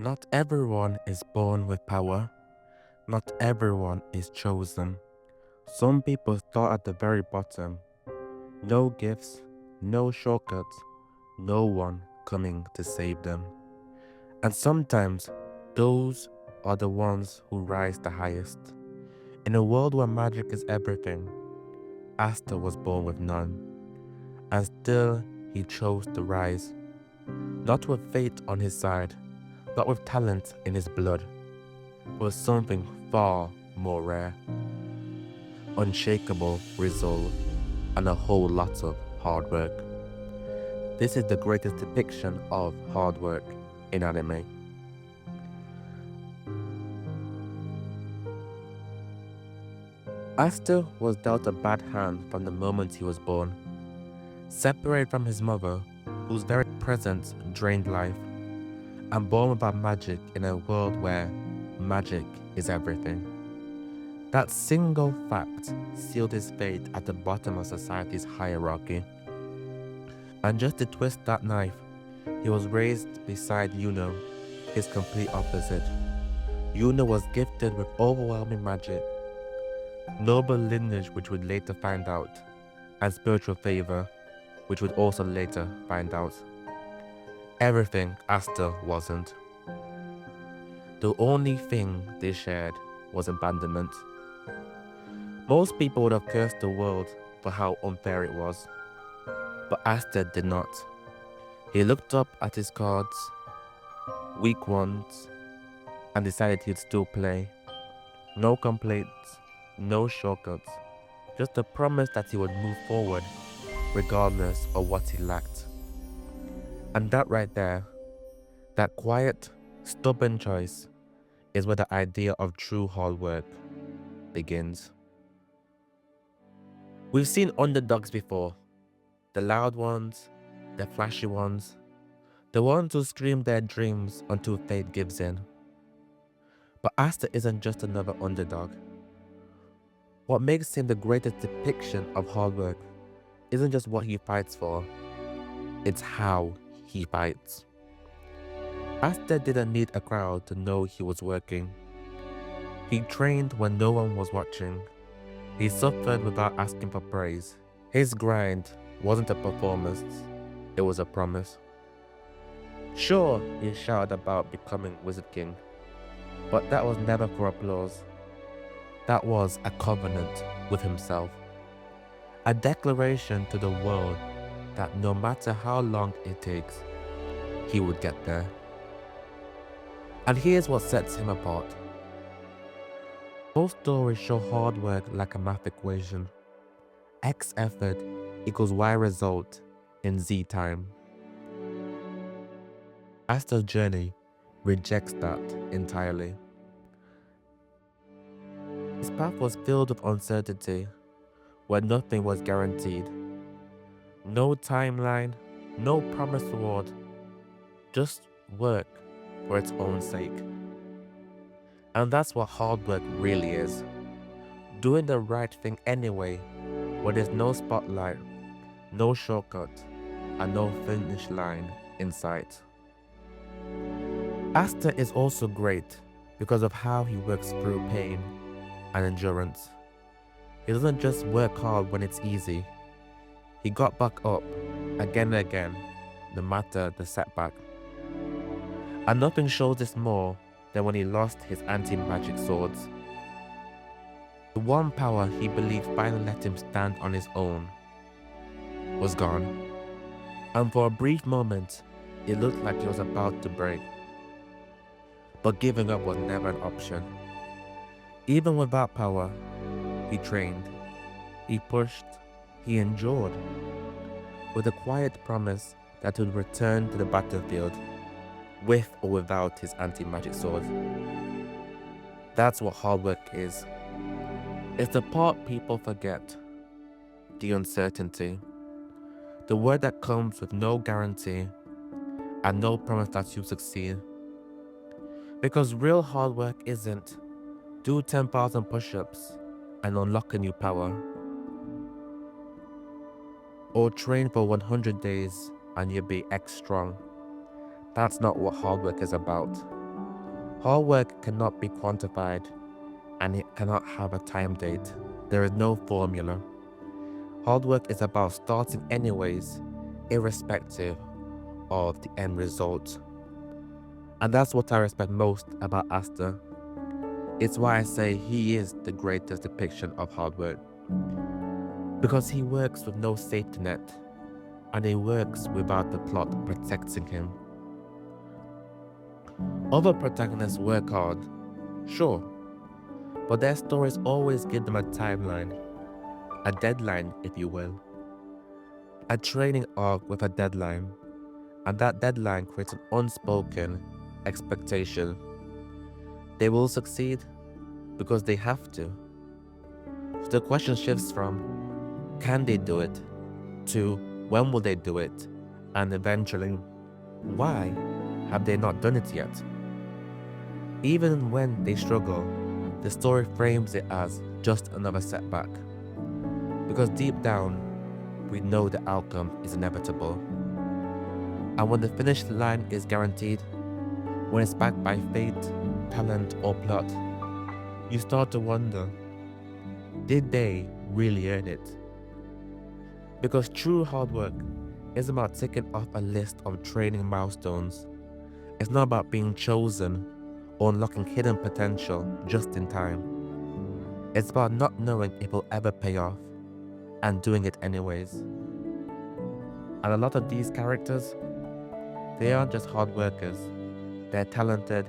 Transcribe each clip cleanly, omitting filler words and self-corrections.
Not everyone is born with power. Not everyone is chosen. Some people start at the very bottom. No gifts, no shortcuts, no one coming to save them. And sometimes those are the ones who rise the highest. In a world where magic is everything, Asta was born with none. And still he chose to rise. Not with fate on his side, not with talent in his blood, but with something far more rare. Unshakable resolve and a whole lot of hard work. This is the greatest depiction of hard work in anime. Asta was dealt a bad hand from the moment he was born. Separated from his mother, whose very presence drained life, and born without magic in a world where magic is everything. That single fact sealed his fate at the bottom of society's hierarchy. And just to twist that knife, he was raised beside Yuno, his complete opposite. Yuno was gifted with overwhelming magic, noble lineage which would later find out, and spiritual favor which would also later find out. Everything Asta wasn't. The only thing they shared was abandonment. Most people would have cursed the world for how unfair it was, but Asta did not. He looked up at his cards, weak ones, and decided he'd still play. No complaints, no shortcuts, just a promise that he would move forward regardless of what he lacked. And that right there, that quiet, stubborn choice, is where the idea of true hard work begins. We've seen underdogs before, the loud ones, the flashy ones, the ones who scream their dreams until fate gives in. But Asta isn't just another underdog. What makes him the greatest depiction of hard work isn't just what he fights for, it's how he fights. Asta didn't need a crowd to know he was working. He trained when no one was watching. He suffered without asking for praise. His grind wasn't a performance, it was a promise. Sure, he shouted about becoming Wizard King, but that was never for applause. That was a covenant with himself. A declaration to the world that no matter how long it takes, he would get there. And here's what sets him apart. Most stories show hard work like a math equation. X effort equals Y result in Z time. Asta's journey rejects that entirely. His path was filled with uncertainty, where nothing was guaranteed. No timeline, no promised reward, just work for its own sake. And that's what hard work really is. Doing the right thing anyway, where there's no spotlight, no shortcut, and no finish line in sight. Asta is also great because of how he works through pain and endurance. He doesn't just work hard when it's easy. He got back up again and again, no matter the setback. And nothing shows this more than when he lost his anti-magic swords. The one power he believed finally let him stand on his own was gone. And for a brief moment, it looked like he was about to break. But giving up was never an option. Even without power, he trained, he pushed, he endured, with a quiet promise that he would return to the battlefield with or without his anti-magic sword. That's what hard work is. It's the part people forget, the uncertainty, the word that comes with no guarantee and no promise that you'll succeed. Because real hard work isn't do 10,000 push-ups and unlock a new power, or train for 100 days and you'll be X strong. That's not what hard work is about. Hard work cannot be quantified, and it cannot have a time date. There is no formula. Hard work is about starting anyways, irrespective of the end result. And that's what I respect most about Asta. It's why I say he is the greatest depiction of hard work. Because he works with no safety net, and he works without the plot protecting him. Other protagonists work hard, sure, but their stories always give them a timeline, a deadline, if you will. A training arc with a deadline, and that deadline creates an unspoken expectation. They will succeed because they have to. So the question shifts from can they do it to when will they do it, and eventually why have they not done it yet? Even when they struggle, the story frames it as just another setback. Because deep down, we know the outcome is inevitable. And when the finish line is guaranteed, when it's backed by fate, talent, or plot, you start to wonder, did they really earn it? Because true hard work isn't about ticking off a list of training milestones. It's not about being chosen or unlocking hidden potential just in time. It's about not knowing if it'll ever pay off and doing it anyways. And a lot of these characters, they aren't just hard workers. They're talented,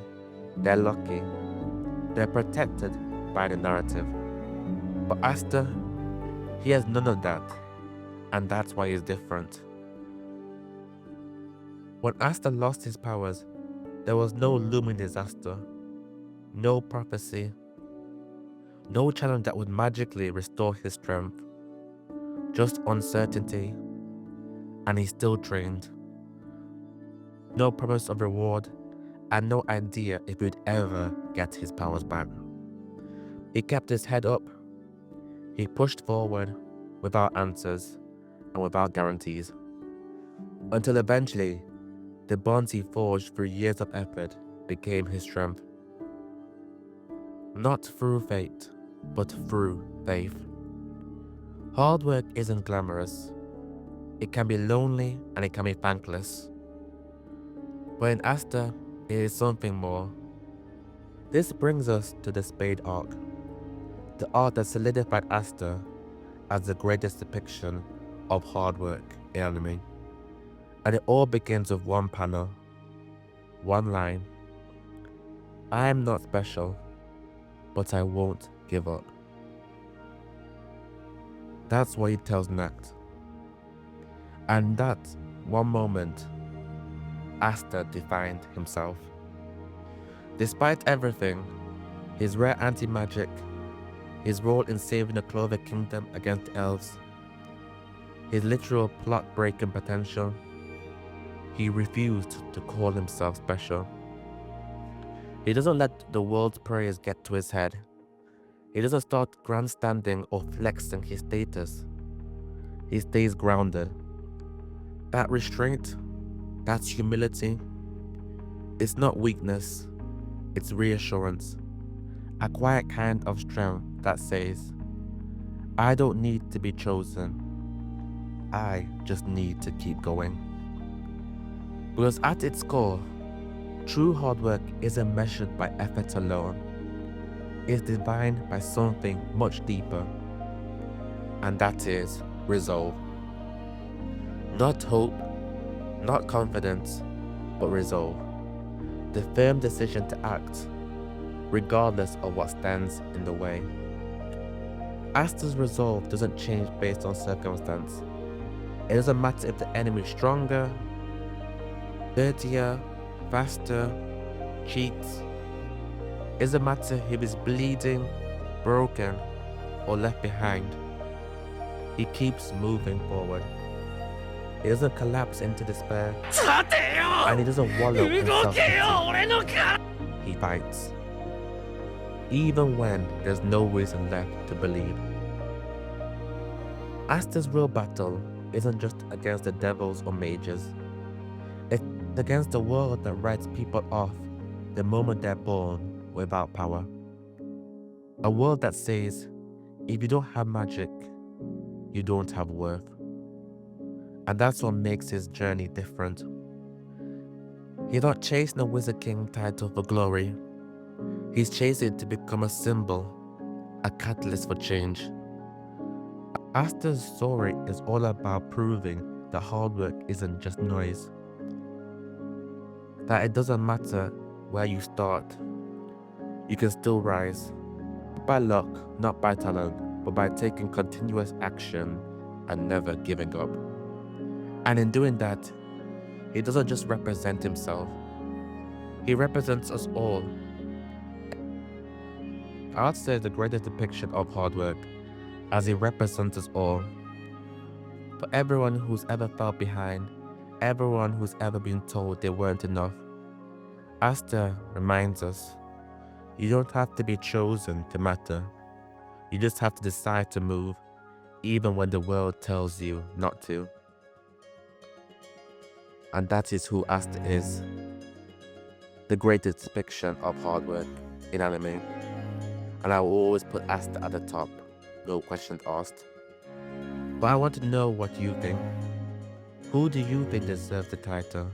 they're lucky, they're protected by the narrative. But Asta, he has none of that, and that's why he's different. When Asta lost his powers, there was no looming disaster, no prophecy, no challenge that would magically restore his strength, just uncertainty, and he still trained. No promise of reward, and no idea if he'd ever get his powers back. He kept his head up. He pushed forward without answers and without guarantees, until eventually the bonds he forged through years of effort became his strength. Not through fate, but through faith. Hard work isn't glamorous. It can be lonely and it can be thankless. But in Asta, it is something more. This brings us to the Spade arc, the arc that solidified Asta as the greatest depiction of hard work in anime. And it all begins with one panel, one line. I am not special, but I won't give up. That's what he tells Nact. And that one moment, Asta defined himself. Despite everything, his rare anti-magic, his role in saving the Clover Kingdom against the elves, his literal plot-breaking potential, he refused to call himself special. He doesn't let the world's praise get to his head. He doesn't start grandstanding or flexing his status. He stays grounded. That restraint, that's humility. It's not weakness, it's reassurance. A quiet kind of strength that says, I don't need to be chosen. I just need to keep going. Because at its core, true hard work isn't measured by effort alone. It's defined by something much deeper, and that is resolve. Not hope, not confidence, but resolve. The firm decision to act, regardless of what stands in the way. Asta's resolve doesn't change based on circumstance. It doesn't matter if the enemy is stronger, dirtier, faster, cheats. It doesn't matter if he's bleeding, broken, or left behind. He keeps moving forward. He doesn't collapse into despair, and he doesn't wallow in self-pity. He fights, even when there's no reason left to believe. Asta's real battle isn't just against the devils or mages. It's against the world that writes people off the moment they're born without power. A world that says, if you don't have magic, you don't have worth. And that's what makes his journey different. He's not chasing a Wizard King title for glory. He's chasing to become a symbol, a catalyst for change. Asta's story is all about proving that hard work isn't just noise. That it doesn't matter where you start, you can still rise. Not by luck, not by talent, but by taking continuous action and never giving up. And in doing that, he doesn't just represent himself, he represents us all. Asta is the greatest depiction of hard work, as he represents us all. For everyone who's ever felt behind, everyone who's ever been told they weren't enough, Asta reminds us, you don't have to be chosen to matter. You just have to decide to move, even when the world tells you not to. And that is who Asta is. The greatest depiction of hard work in anime. And I will always put Asta at the top, no questions asked. But I want to know what you think. Who do you think deserves the title?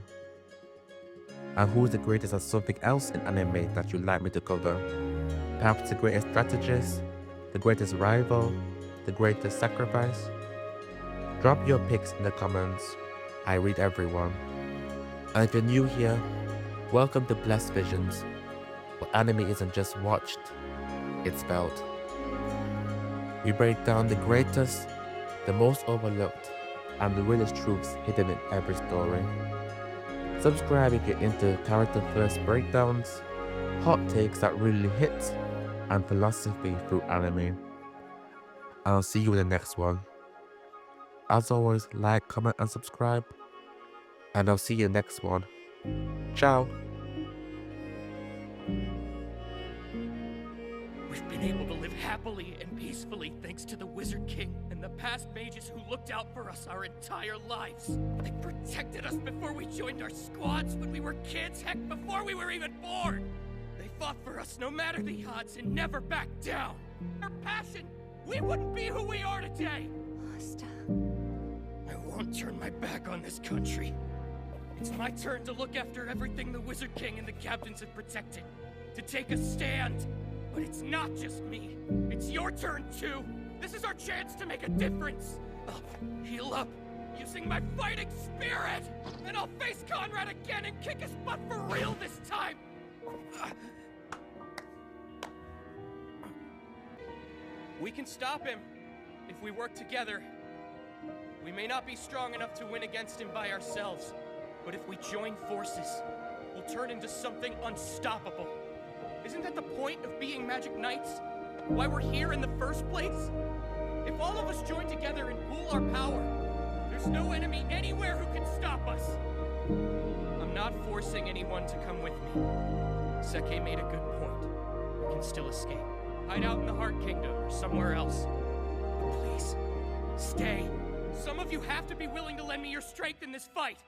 And who is the greatest at something else in anime that you'd like me to cover? Perhaps the greatest strategist, the greatest rival, the greatest sacrifice? Drop your picks in the comments. I read everyone. And if you're new here, welcome to Blessed Visions, where anime isn't just watched, it's felt. We break down the greatest, the most overlooked, and the realest truths hidden in every story. Subscribe if you're into character first breakdowns, hot takes that really hit, and philosophy through anime. I'll see you in the next one. As always, like, comment, and subscribe. And I'll see you in the next one. Ciao! We've been able to live happily and peacefully thanks to the Wizard King and the past mages who looked out for us our entire lives. They protected us before we joined our squads, when we were kids, heck, before we were even born. They fought for us no matter the odds and never backed down. Our passion, we wouldn't be who we are today. Asta. I won't turn my back on this country. It's my turn to look after everything the Wizard King and the captains have protected. To take a stand. But it's not just me. It's your turn too. This is our chance to make a difference. I'll heal up using my fighting spirit. And I'll face Conrad again and kick his butt for real this time. We can stop him if we work together. We may not be strong enough to win against him by ourselves, but if we join forces, we'll turn into something unstoppable. Isn't that the point of being Magic Knights? Why we're here in the first place? If all of us join together and pool our power, there's no enemy anywhere who can stop us. I'm not forcing anyone to come with me. Seke made a good point. We can still escape. Hide out in the Heart Kingdom or somewhere else. But please, stay. Some of you have to be willing to lend me your strength in this fight.